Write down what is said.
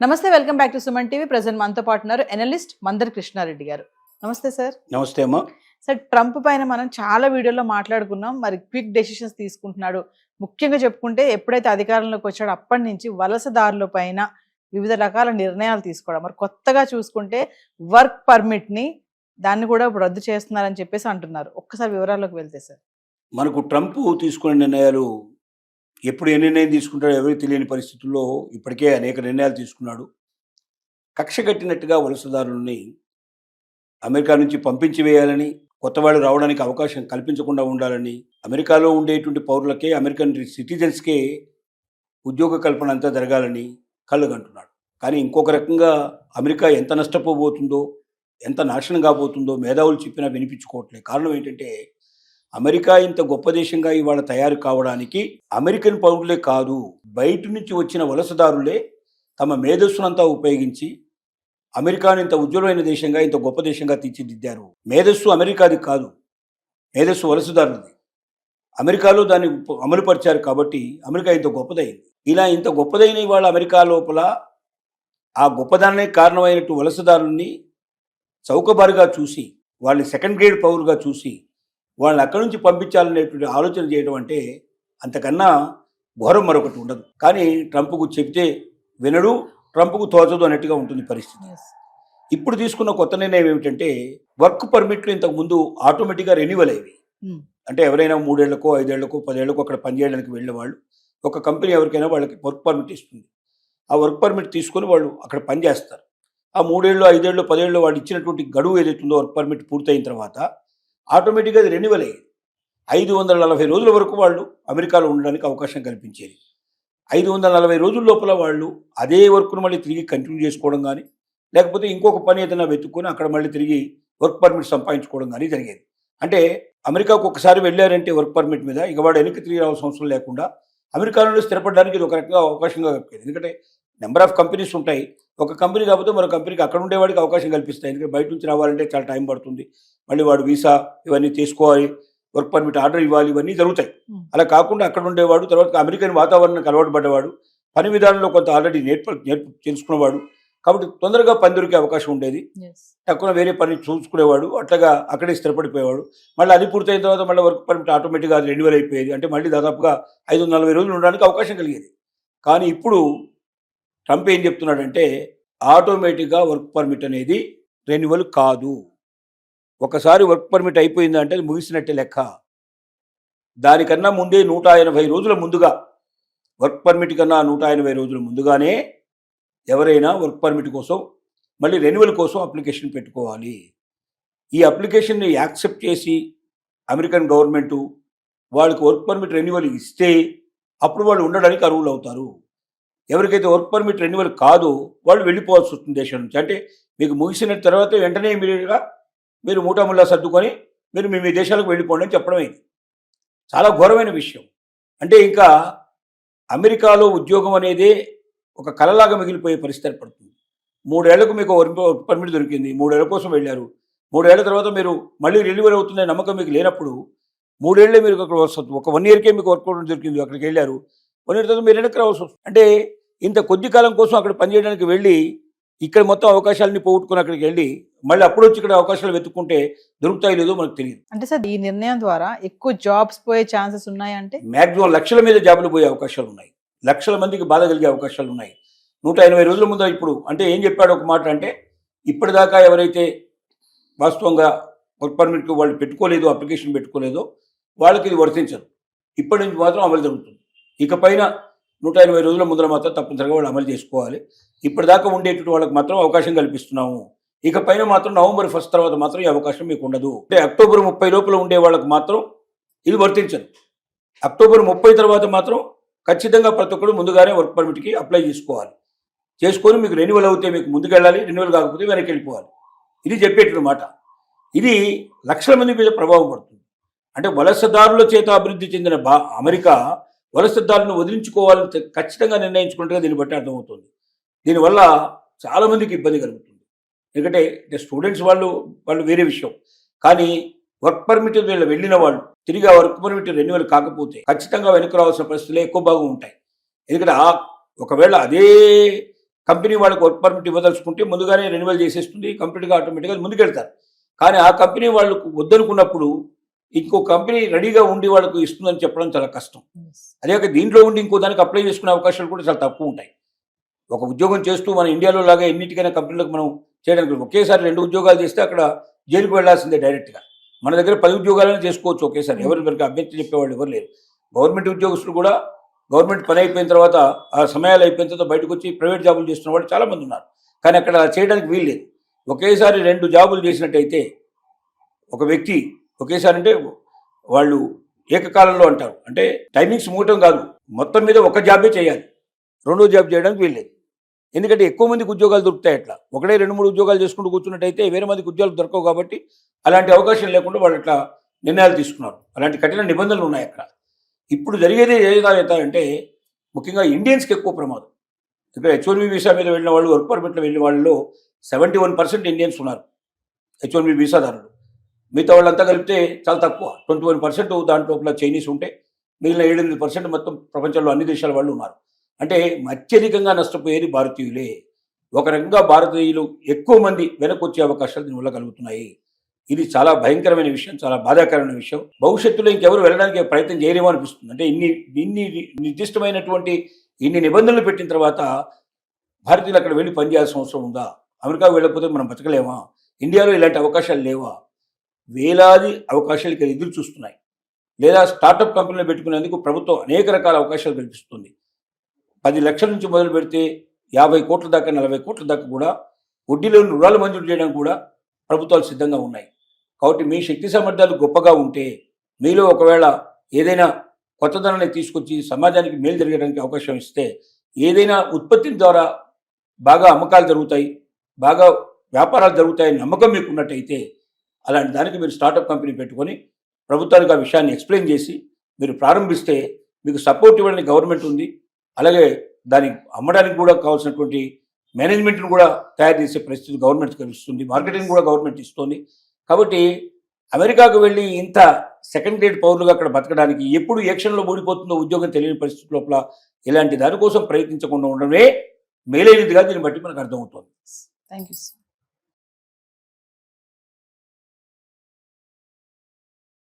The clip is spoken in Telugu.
నమస్తే. Welcome back to Suman TV. Present మనతో పాటు ఉన్నారు ఎనలిస్ట్ మందర్ కృష్ణారెడ్డి గారు. నమస్తే సార్. నమస్తే అమ్మా. సార్, ట్రంప్ పైన మనం చాలా వీడియోలో మాట్లాడుకున్నాం. మరి క్విక్ డెసిషన్స్ తీసుకుంటున్నాడు. ముఖ్యంగా చెప్పుకుంటే ఎప్పుడైతే అధికారంలోకి వచ్చాడో అప్పటి నుంచి వలసదారుల పైన వివిధ రకాల నిర్ణయాలు తీసుకోవడం. మరి కొత్తగా చూసుకుంటే వర్క్ పర్మిట్ని దాన్ని కూడా ఇప్పుడు రద్దు చేస్తున్నారని చెప్పేసి అంటున్నారు. ఒక్కసారి వివరాల్లోకి వెళ్తే సార్. మనకు ట్రంప్ తీసుకునే నిర్ణయాలు ఎప్పుడు ఏ నిర్ణయం తీసుకుంటాడో ఎవరికి తెలియని పరిస్థితుల్లో ఇప్పటికే అనేక నిర్ణయాలు తీసుకున్నాడు. కక్ష కట్టినట్టుగా వలసదారులని అమెరికా నుంచి పంపించి వేయాలని, కొత్త వాళ్ళు రావడానికి అవకాశం కల్పించకుండా ఉండాలని, అమెరికాలో ఉండేటువంటి పౌరులకే, అమెరికన్ సిటిజన్స్కే ఉద్యోగ కల్పన అంతా జరగాలని కళ్ళగంటున్నాడు. కానీ ఇంకొక రకంగా అమెరికా ఎంత నష్టపోబోతుందో, ఎంత నాశనం కాబోతుందో మేధావులు చెప్పినా వినిపించుకోవట్లేదు. కారణం ఏంటంటే అమెరికా ఇంత గొప్ప దేశంగా ఇవాళ తయారు కావడానికి అమెరికన్ పౌరులే కాదు, బయట నుంచి వచ్చిన వలసదారులే తమ మేధస్సునంతా ఉపయోగించి అమెరికాను ఇంత ఉజ్వలమైన దేశంగా, ఇంత గొప్ప దేశంగా తీర్చిదిద్దారు. మేధస్సు అమెరికాది కాదు, మేధస్సు వలసదారులది. అమెరికాలో దాన్ని అమలుపరిచారు కాబట్టి అమెరికా ఇంత గొప్పదైంది. ఇలా ఇంత గొప్పదైన ఇవాళ అమెరికా లోపల ఆ గొప్పదానే కారణమైనట్టు వలసదారుల్ని చౌకబారుగా చూసి, వాళ్ళని సెకండ్ గ్రేడ్ పౌరుగా చూసి వాళ్ళని అక్కడి నుంచి పంపించాలనేటువంటి ఆలోచన చేయడం అంటే అంతకన్నా ఘోరం మరొకటి ఉండదు. కానీ ట్రంప్కు చెప్తే వినడు, ట్రంప్కు తోచదు అన్నట్టుగా ఉంటుంది పరిస్థితి. ఇప్పుడు తీసుకున్న కొత్త నిర్ణయం ఏమిటంటే వర్క్ పర్మిట్లు ఇంతకుముందు ఆటోమేటిక్గా రెన్యువల్ అయ్యేవి. అంటే ఎవరైనా 3 ఏళ్లకో 5 ఏళ్లకో 10 ఏళ్లకో అక్కడ పనిచేయడానికి వెళ్ళేవాళ్ళు, ఒక కంపెనీ ఎవరికైనా వాళ్ళకి వర్క్ పర్మిట్ ఇస్తుంది. ఆ వర్క్ పర్మిట్ తీసుకొని వాళ్ళు అక్కడ పనిచేస్తారు. ఆ 3 ఏళ్ళు 5 ఏళ్ళు 10 ఏళ్ళు వాళ్ళు ఇచ్చినటువంటి గడువు ఏదైతుందో వర్క్ పర్మిట్ పూర్తయిన తర్వాత ఆటోమేటిక్గా అది రెన్యువల్ అయ్యేది. 540 రోజుల వరకు వాళ్ళు అమెరికాలో ఉండడానికి అవకాశం కల్పించేది. 540 రోజుల లోపల వాళ్ళు అదే వర్క్ను మళ్ళీ తిరిగి కంటిన్యూ చేసుకోవడం కానీ, లేకపోతే ఇంకొక పని ఏదైనా వెతుక్కొని అక్కడ మళ్ళీ తిరిగి వర్క్ పర్మిట్ సంపాదించుకోవడం కానీ జరిగేది. అంటే అమెరికాకు ఒకసారి వెళ్ళారంటే వర్క్ పర్మిట్ మీద ఇక వాడు వెనక్కి తిరిగి రావాల్సిన అవసరం లేకుండా అమెరికాలో స్థిరపడడానికి ఇది ఒక రకంగా అవకాశంగా కల్పింది. ఎందుకంటే నెంబర్ ఆఫ్ కంపెనీస్ ఉంటాయి. ఒక కంపెనీ కాకపోతే మరో కంపెనీకి అక్కడ ఉండేవాడికి అవకాశం కల్పిస్తాయి. ఎందుకంటే బయట నుంచి రావాలంటే చాలా టైం పడుతుంది, మళ్ళీ వాడు వీసా ఇవన్నీ తీసుకోవాలి, వర్క్ పర్మిట్ ఆర్డర్ ఇవ్వాలి, ఇవన్నీ జరుగుతాయి. అలా కాకుండా అక్కడ ఉండేవాడు, తర్వాత అమెరికన్ వాతావరణానికి అలవాటు పడ్డవాడు, పని విధానంలో కొంత ఆల్రెడీ తెలుసుకున్నవాడు కాబట్టి తొందరగా పని దొరికే అవకాశం ఉండేది. తక్కువ వేరే పని చూసుకునేవాడు, అట్లాగా అక్కడే స్థిరపడిపోయేవాడు. మళ్ళీ అది పూర్తయిన తర్వాత మళ్ళీ వర్క్ పర్మిట్ ఆటోమేటిక్గా అది రెన్యువల్ అయిపోయేది. అంటే మళ్ళీ దాదాపుగా 540 రోజులు ఉండడానికి అవకాశం కలిగేది. కానీ ఇప్పుడు ట్రంప్ ఏం చెప్తున్నాడంటే ఆటోమేటిక్గా వర్క్ పర్మిట్ అనేది రెన్యువల్ కాదు. ఒకసారి వర్క్ పర్మిట్ అయిపోయిందంటే అది ముగిసినట్టే లెక్క. దానికన్నా ముందే 180 రోజుల ముందుగా, వర్క్ పర్మిట్ కన్నా 180 రోజుల ముందుగానే ఎవరైనా వర్క్ పర్మిట్ కోసం మళ్ళీ రెన్యువల్ కోసం అప్లికేషన్ పెట్టుకోవాలి. ఈ అప్లికేషన్ని యాక్సెప్ట్ చేసి అమెరికన్ గవర్నమెంటు వాళ్ళకి వర్క్ పర్మిట్ రెన్యువల్ ఇస్తే అప్పుడు వాళ్ళు ఉండడానికి అర్హులు అవుతారు. ఎవరికైతే వర్క్ పర్మిట్ రెన్యువల్ కాదో వాళ్ళు వెళ్ళిపోవాల్సి వస్తుంది దేశం నుంచి. అంటే మీకు ముగిసిన తర్వాత వెంటనే ఇమీడియట్గా మీరు మూటాముల్లా సర్దుకొని మీరు మీ దేశాలకు వెళ్ళిపోండి అని చెప్పడం అయింది. చాలా ఘోరమైన విషయం. అంటే ఇంకా అమెరికాలో ఉద్యోగం అనేదే ఒక కలలాగా మిగిలిపోయే పరిస్థితి ఏర్పడుతుంది. 3 ఏళ్లకు మీకు వర్క్ పర్మిట్ దొరికింది, 3 ఏళ్ల కోసం వెళ్ళారు. 3 ఏళ్ల తర్వాత మీరు మళ్ళీ రెన్యువల్ అవుతుందనే నమ్మకం మీకు లేనప్పుడు 3 ఏళ్లే మీరు అక్కడ ఒక 1 ఇయర్కే మీకు వర్క్ పర్మిట్ దొరికింది, అక్కడికి వెళ్ళారు. 1 ఇయర్ తర్వాత మీరు వెనక్కి రావాల్సి వస్తుంది. అంటే ఇంత కొద్ది కాలం కోసం అక్కడ పనిచేయడానికి వెళ్ళి ఇక్కడ మొత్తం అవకాశాలని పోగొట్టుకుని అక్కడికి వెళ్ళి మళ్ళీ అప్పుడు వచ్చి ఇక్కడ అవకాశాలు వెతుక్కుంటే దొరుకుతాయి లేదో మనకు తెలియదు. అంటే సార్, ఈ నిర్ణయం ద్వారా ఎక్కువ జాబ్స్ పోయే ఛాన్సెస్ ఉన్నాయంటే మ్యాక్సిమం లక్షల మీద జాబులు పోయే అవకాశాలు ఉన్నాయి, లక్షల మందికి బాధ కలిగే అవకాశాలు ఉన్నాయి. 180 రోజుల ముందు ఇప్పుడు అంటే ఏం చెప్పాడు ఒక మాట అంటే, ఇప్పటిదాకా ఎవరైతే వాస్తవంగా వర్క్ పర్మిట్కి వాళ్ళు పెట్టుకోలేదో, అప్లికేషన్ పెట్టుకోలేదో వాళ్ళకి ఇది వర్తించదు. ఇప్పటి నుంచి మాత్రం అమలు జరుగుతుంది. ఇకపైన 180 రోజుల ముందర మాత్రం తప్పనిసరిగా వాళ్ళు అమలు చేసుకోవాలి. ఇప్పటిదాకా ఉండేటువంటి వాళ్ళకి మాత్రం అవకాశం కల్పిస్తున్నాము. ఇకపైన మాత్రం నవంబర్ 1 తర్వాత మాత్రం ఈ అవకాశం మీకు ఉండదు. అంటే అక్టోబర్ 30 లోపల ఉండే వాళ్ళకి మాత్రం ఇది వర్తించదు. అక్టోబర్ 30 తర్వాత మాత్రం ఖచ్చితంగా ప్రతి ఒక్కరు ముందుగానే వర్క్ పర్మిట్కి అప్లై చేసుకోవాలి. చేసుకొని మీకు రెన్యువల్ అవుతే మీకు ముందుకెళ్ళాలి, రెన్యువల్ కాకపోతే వెనక్కి వెళ్ళిపోవాలి. ఇది చెప్పేటువంటి మాట. ఇది లక్షల మంది మీద ప్రభావం పడుతుంది. అంటే వలసదారుల చేత అభివృద్ధి చెందిన అమెరికా వలసదారులను వదిలించుకోవాలని ఖచ్చితంగా నిర్ణయించుకున్నట్టుగా దీన్ని బట్టి అర్థమవుతుంది. దీనివల్ల చాలామందికి ఇబ్బంది కలుగుతుంది. ఎందుకంటే స్టూడెంట్స్ వాళ్ళు వేరే విషయం, కానీ వర్క్ పర్మిట్ వెళ్ళిన వాళ్ళు తిరిగి ఆ వర్క్ పర్మిట్ రెన్యువల్ కాకపోతే ఖచ్చితంగా వెనక్కి రావాల్సిన పరిస్థితులు ఎక్కువ భాగం ఉంటాయి. ఎందుకంటే ఒకవేళ అదే కంపెనీ వాళ్ళకి వర్క్ పర్మిట్ ఇవ్వదలుచుకుంటే ముందుగానే రెన్యువల్ చేసేస్తుంది, కంప్లీట్గా ఆటోమేటిక్గా ముందుకెళ్తారు. కానీ ఆ కంపెనీ వాళ్ళకు వద్దనుకున్నప్పుడు ఇంకో కంపెనీ రెడీగా ఉండి వాళ్ళకు ఇస్తుందని చెప్పడం చాలా కష్టం. అదే దీంట్లో ఉండి ఇంకో దానికి అప్లై చేసుకునే అవకాశాలు కూడా చాలా తక్కువ ఉంటాయి. ఒక ఉద్యోగం చేస్తూ మన ఇండియాలో లాగా ఎన్నిటికైనా కంపెనీలకు మనం చేయడానికి ఒకేసారి 2 ఉద్యోగాలు చేస్తే అక్కడ జైలుకు వెళ్లాల్సిందే డైరెక్ట్గా. మన దగ్గర 10 ఉద్యోగాలను చేసుకోవచ్చు ఒకేసారి, ఎవరికి అభ్యర్థి చెప్పేవాళ్ళు ఎవరు లేరు. గవర్నమెంట్ ఉద్యోగస్తులు కూడా గవర్నమెంట్ పని అయిపోయిన తర్వాత ఆ సమయాలు అయిపోయిన తర్వాత బయటకు వచ్చి ప్రైవేట్ జాబులు చేస్తున్న వాళ్ళు చాలామంది ఉన్నారు. కానీ అక్కడ చేయడానికి వీలు లేదు. ఒకేసారి 2 జాబులు చేసినట్టయితే ఒక వ్యక్తి ఒకేసారి అంటే వాళ్ళు ఏకకాలంలో అంటారు, అంటే టైమింగ్స్ మూటం కాదు, మొత్తం మీద ఒక జాబే చేయాలి, 2వ జాబ్ చేయడానికి వీల్లేదు. ఎందుకంటే ఎక్కువ మందికి ఉద్యోగాలు దొరుకుతాయి. అట్లా ఒకటే 2-3 ఉద్యోగాలు చేసుకుంటూ కూర్చున్నట్టయితే వేరే మందికి ఉద్యోగాలు దొరకవు. కాబట్టి అలాంటి అవకాశం లేకుండా వాళ్ళు అట్లా నిర్ణయాలు తీసుకున్నారు. అలాంటి కఠిన నిబంధనలు ఉన్నాయి అక్కడ. ఇప్పుడు జరిగేది ఏదైతే అంటే ముఖ్యంగా ఇండియన్స్కి ఎక్కువ ప్రమాదం. ఇక్కడ H1B వీసా మీద వెళ్ళిన వాళ్ళు, వర్క్ పర్మిట్లో వెళ్ళిన వాళ్ళలో 71% ఇండియన్స్ ఉన్నారు H1B వీసాదారులు. మిగతా వాళ్ళంతా కలిపితే చాలా తక్కువ, 21% దాంట్లో చైనీస్ ఉంటే మిగిలిన 7-8% మొత్తం ప్రపంచంలో అన్ని దేశాల వాళ్ళు ఉన్నారు. అంటే అత్యధికంగా నష్టపోయేది భారతీయులే. ఒక రకంగా భారతీయులు ఎక్కువ మంది వెనక్కి వచ్చే అవకాశాలు దీనివల్ల కలుగుతున్నాయి. ఇది చాలా భయంకరమైన విషయం, చాలా బాధాకరమైన విషయం. భవిష్యత్తులో ఇంకెవరు వెళ్ళడానికి ప్రయత్నం చేయలేమో అనిపిస్తుంది. అంటే ఇన్ని నిర్దిష్టమైనటువంటి ఇన్ని నిబంధనలు పెట్టిన తర్వాత భారతీయులు అక్కడ వెళ్ళి పనిచేయాల్సిన అవసరం ఉందా? అమెరికా వెళ్ళకపోతే మనం బతకలేమా? ఇండియాలో ఇలాంటి అవకాశాలు లేవా? వేలాది అవకాశాలు ఇక్కడ ఎదురు చూస్తున్నాయి. లేదా స్టార్టప్ కంపెనీలు పెట్టుకునేందుకు ప్రభుత్వం అనేక రకాల అవకాశాలు కల్పిస్తుంది. 10 లక్షల నుంచి మొదలు పెడితే 50 కోట్ల దాకా, 40 కోట్ల దాకా కూడా వడ్డీలోని రుణాలు మంజూరు చేయడానికి కూడా ప్రభుత్వాలు సిద్ధంగా ఉన్నాయి. కాబట్టి మీ శక్తి సామర్థ్యాలు గొప్పగా ఉంటే, మీలో ఒకవేళ ఏదైనా కొత్తదనాన్ని తీసుకొచ్చి సమాజానికి మేలు జరగడానికి అవకాశం ఇస్తే, ఏదైనా ఉత్పత్తి ద్వారా బాగా అమ్మకాలు జరుగుతాయి, బాగా వ్యాపారాలు జరుగుతాయని నమ్మకం మీకు ఉన్నట్టయితే, అలాంటి దానికి మీరు స్టార్టప్ కంపెనీ పెట్టుకొని ప్రభుత్వానికి ఆ విషయాన్ని ఎక్స్ప్లెయిన్ చేసి మీరు ప్రారంభిస్తే మీకు సపోర్ట్ ఇవ్వడానికి గవర్నమెంట్ ఉంది. అలాగే దాన్ని అమ్మడానికి కూడా కావాల్సినటువంటి మేనేజ్మెంట్ను కూడా తయారు చేసే పరిస్థితి గవర్నమెంట్ కల్పిస్తుంది. మార్కెటింగ్ కూడా గవర్నమెంట్ ఇస్తుంది. కాబట్టి అమెరికాకు వెళ్ళి ఇంత సెకండ్ గ్రేడ్ పౌరులుగా అక్కడ బతకడానికి ఎప్పుడు ఏ క్షణంలో ఊడిపోతుందో ఉద్యోగం తెలియని పరిస్థితి లోపల ఇలాంటి దానికోసం ప్రయత్నించకుండా ఉండడమే మేలైనదిగా దీన్ని బట్టి మనకు అర్థమవుతుంది. Thank you.